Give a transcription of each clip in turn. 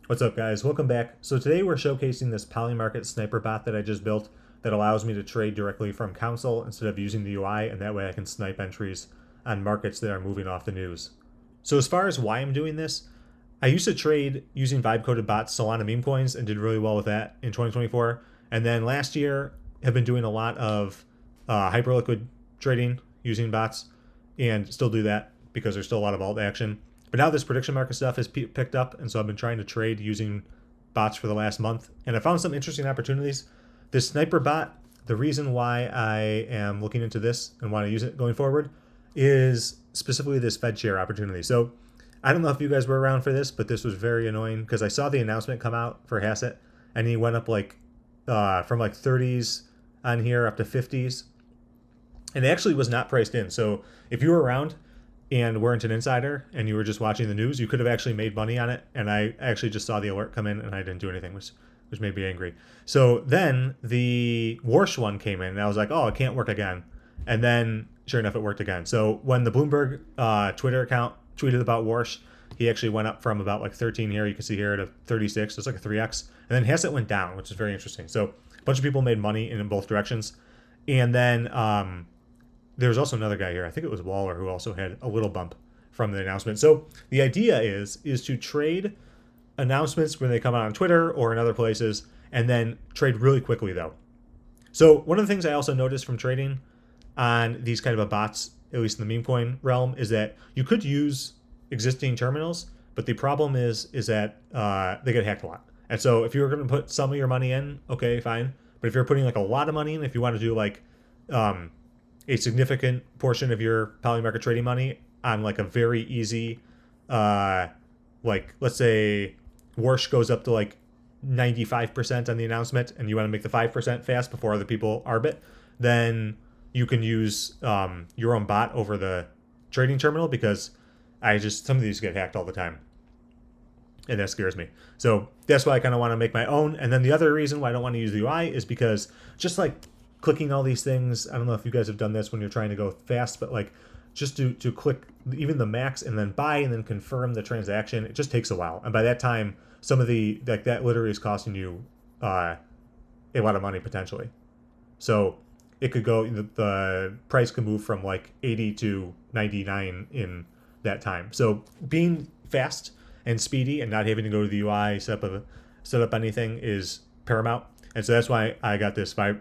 What's up, guys? Welcome back. So today we're showcasing this Polymarket sniper bot that I just built that allows me to trade directly from console instead of using the UI, and that way I can snipe entries on markets that are moving off the news. So as far as why I'm doing this, I used to trade using vibe-coded bots, Solana meme coins, and did really well with that in 2024. And then last year, have been doing a lot of hyperliquid trading using bots, and still do that because there's still a lot of alt action. But now this prediction market stuff has picked up, and so I've been trying to trade using bots for the last month, and I found some interesting opportunities. This sniper bot, the reason why I am looking into this and want to use it going forward is specifically this Fed share opportunity. So I don't know if you guys were around for this, but this was very annoying because I saw the announcement come out for Hassett, and he went up like from like 30s on here up to 50s, and it actually was not priced in. So if you were around and weren't an insider and you were just watching the news, you could have actually made money on it. And I actually just saw the alert come in and I didn't do anything, which made me angry. So then the Warsh one came in and I was like, oh, it can't work again. And then sure enough, it worked again. So when the Bloomberg Twitter account tweeted about Warsh, he actually went up from about like 13 here, you can see here, to 36. So it's like a 3x. And then Hassett went down, which is very interesting. So a bunch of people made money in both directions. And then there's also another guy here. I think it was Waller who also had a little bump from the announcement. So the idea is to trade announcements when they come out on Twitter or in other places, and then trade really quickly though. So one of the things I also noticed from trading on these kind of bots, at least in the meme coin realm, is that you could use existing terminals, but the problem is that they get hacked a lot. And so if you were going to put some of your money in, okay, fine. But if you're putting like a lot of money in, if you want to do like a significant portion of your Polymarket trading money on like a very easy, like let's say Warsh goes up to like 95% on the announcement and you want to make the 5% fast before other people arbit, then you can use your own bot over the trading terminal, because some of these get hacked all the time. And that scares me. So that's why I kind of want to make my own. And then the other reason why I don't want to use the UI is because just like clicking all these things, I don't know if you guys have done this when you're trying to go fast, but like just to click even the max and then buy and then confirm the transaction, it just takes a while. And by that time, some of the like that literally is costing you a lot of money potentially. So it could go, the price could move from like 80 to 99 in that time. So being fast and speedy and not having to go to the UI, set up anything is paramount. And so that's why I got this vibe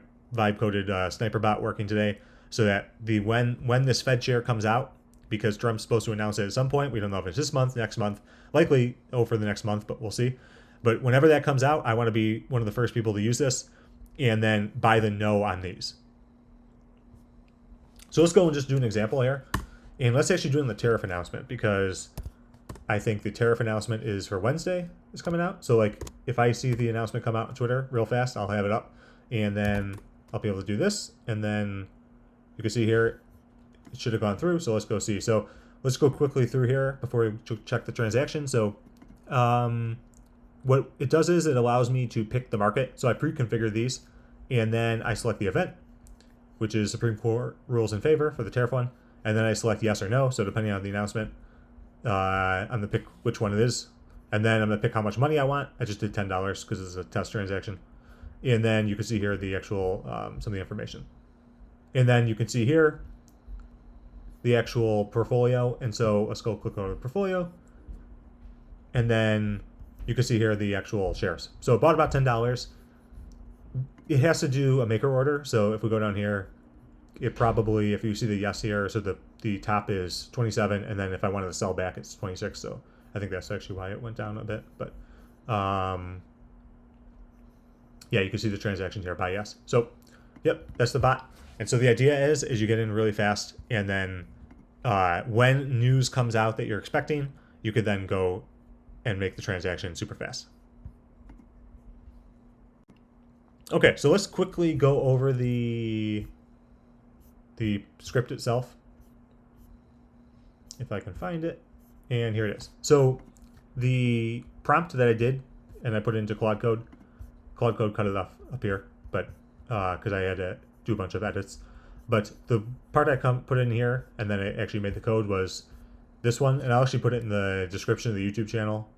coded sniper bot working today, so that when this Fed share comes out, because Trump's supposed to announce it at some point, we don't know if it's this month, next month, likely over the next month, but we'll see. But whenever that comes out, I want to be one of the first people to use this and then buy the no on these. So let's go and just do an example here. And let's actually do the tariff announcement, because I think the tariff announcement is for Wednesday, is coming out. So like if I see the announcement come out on Twitter real fast, I'll have it up. And then I'll be able to do this. And then you can see here, it should have gone through. So let's go see. So let's go quickly through here before we check the transaction. So what it does is it allows me to pick the market. So I pre-configure these, and then I select the event, which is Supreme Court rules in favor for the tariff one. And then I select yes or no. So depending on the announcement, I'm going to pick which one it is. And then I'm going to pick how much money I want. I just did $10 because it's a test transaction. And then you can see here the actual, some of the information. And then you can see here the actual portfolio. And so let's go click on the portfolio. And then you can see here the actual shares. So it bought about $10. It has to do a maker order. So if we go down here, it probably, if you see the yes here, so the top is 27, and then if I wanted to sell back, it's 26. So I think that's actually why it went down a bit. But yeah, you can see the transactions here, buy yes. So yep, that's the bot. And so the idea is you get in really fast, and then when news comes out that you're expecting, you could then go and make the transaction super fast. Okay, so let's quickly go over the script itself, if I can find it. And here it is. So the prompt that I did, and I put it into Claude Code cut it off up here, but because I had to do a bunch of edits. But the part I put in here, and then I actually made the code, was this one, and I'll actually put it in the description of the YouTube channel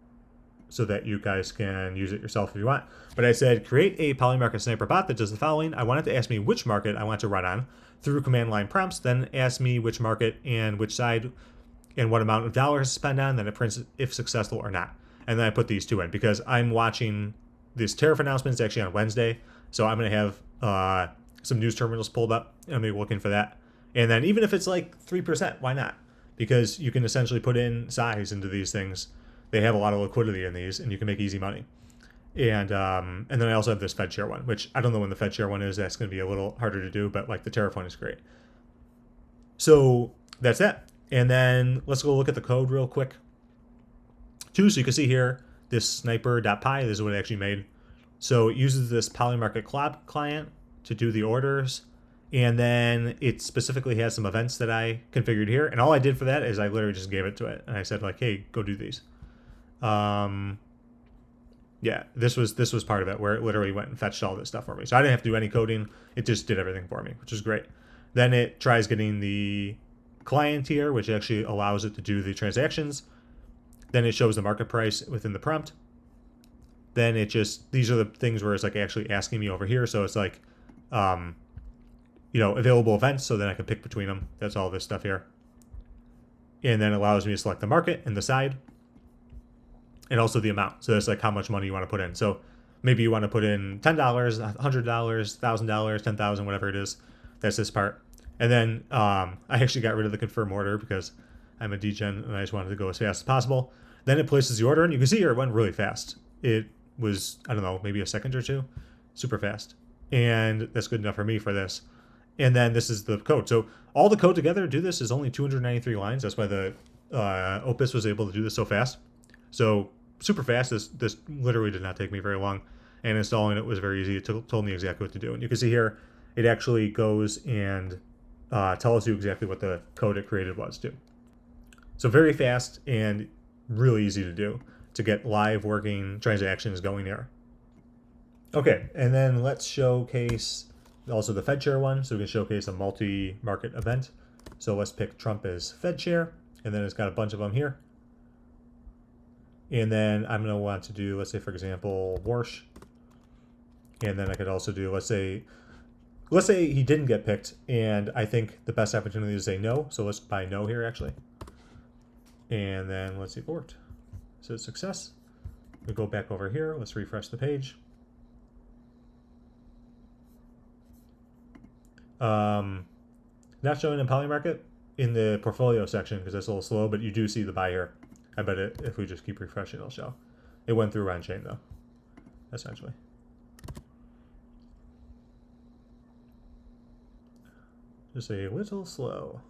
so that you guys can use it yourself if you want. But I said, create a Polymarket Sniper bot that does the following. I want it to ask me which market I want to run on through command line prompts, then ask me which market and which side and what amount of dollars to spend on, then it prints if successful or not. And then I put these two in because I'm watching this tariff announcement. It's actually on Wednesday. So I'm going to have some news terminals pulled up and I'm going to be looking for that. And then even if it's like 3%, why not? Because you can essentially put in size into these things. They have a lot of liquidity in these and you can make easy money. And then I also have this Fed share one, which I don't know when the Fed share one is. That's going to be a little harder to do, but like the tariff one is great. So that's that. And then let's go look at the code real quick. So you can see here, this sniper.py, this is what it actually made. So it uses this Polymarket CLOB client to do the orders. And then it specifically has some events that I configured here. And all I did for that is I literally just gave it to it. And I said like, hey, go do these. Yeah, this was part of it where it literally went and fetched all this stuff for me. So I didn't have to do any coding. It just did everything for me, which is great. Then it tries getting the client here, which actually allows it to do the transactions. Then it shows the market price within the prompt. Then it just, these are the things where it's like actually asking me over here. So it's like, available events. So then I can pick between them. That's all this stuff here. And then it allows me to select the market and the side. And also the amount. So that's like how much money you want to put in. So maybe you want to put in $10, $100, $1,000, $10,000, whatever it is. That's this part. And then I actually got rid of the confirm order because I'm a degen and I just wanted to go as fast as possible. Then it places the order and you can see here it went really fast. It was, I don't know, maybe a second or two. Super fast. And that's good enough for me for this. And then this is the code. So all the code together to do this is only 293 lines. That's why the Opus was able to do this so fast. So super fast. This literally did not take me very long. And installing it was very easy. It told me exactly what to do. And you can see here, it actually goes and tells you exactly what the code it created was too. So very fast and really easy to do to get live working transactions going here. Okay, and then let's showcase also the Fed share one. So we can showcase a multi-market event. So let's pick Trump as Fed share, and then it's got a bunch of them here. And then I'm going to want to do, let's say, for example, Warsh. And then I could also do, let's say he didn't get picked, and I think the best opportunity is to say no. So let's buy no here, actually. And then let's see if it worked. So success. We go back over here. Let's refresh the page. Not showing in Polymarket in the portfolio section because that's a little slow, but you do see the buy here. I bet if we just keep refreshing, it'll show. It went through on chain though, essentially. Just a little slow.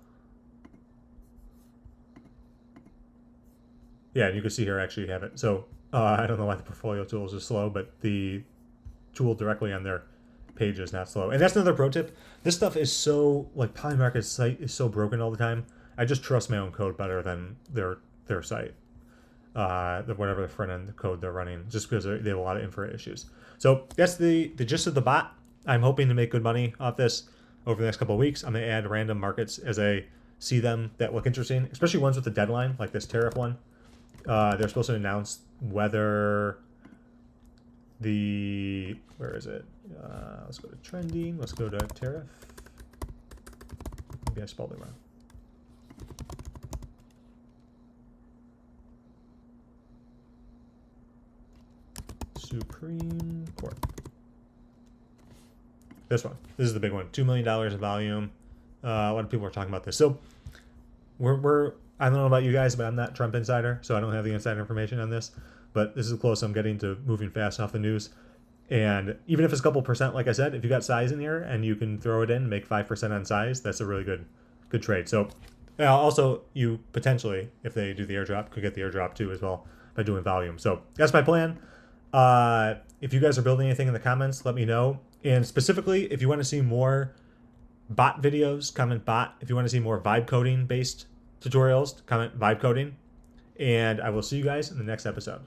Yeah, and you can see here I actually have it. So I don't know why the portfolio tools are slow, but the tool directly on their page is not slow. And that's another pro tip. This stuff is so, like, Polymarket's site is so broken all the time. I just trust my own code better than their site. Whatever the front end code they're running, just because they have a lot of infra issues. So that's the gist of the bot. I'm hoping to make good money off this over the next couple of weeks. I'm going to add random markets as I see them that look interesting, especially ones with a deadline, like this tariff one. They're supposed to announce whether where is it? Let's go to trending. Let's go to Tariff. Maybe I spelled it wrong. Supreme Court. This one. This is the big one. $2 million in volume. A lot of people are talking about this. So I don't know about you guys, but I'm not Trump insider, so I don't have the inside information on this. But this is close I'm getting to moving fast off the news. And even if it's a couple percent, like I said, if you got size in here and you can throw it in, make 5% on size, that's a really good trade. So also you potentially, if they do the airdrop, could get the airdrop too as well by doing volume. So that's my plan. If you guys are building anything in the comments, let me know. And specifically, if you want to see more bot videos, comment bot. If you want to see more vibe coding based tutorials, comment vibe coding. And I will see you guys in the next episode.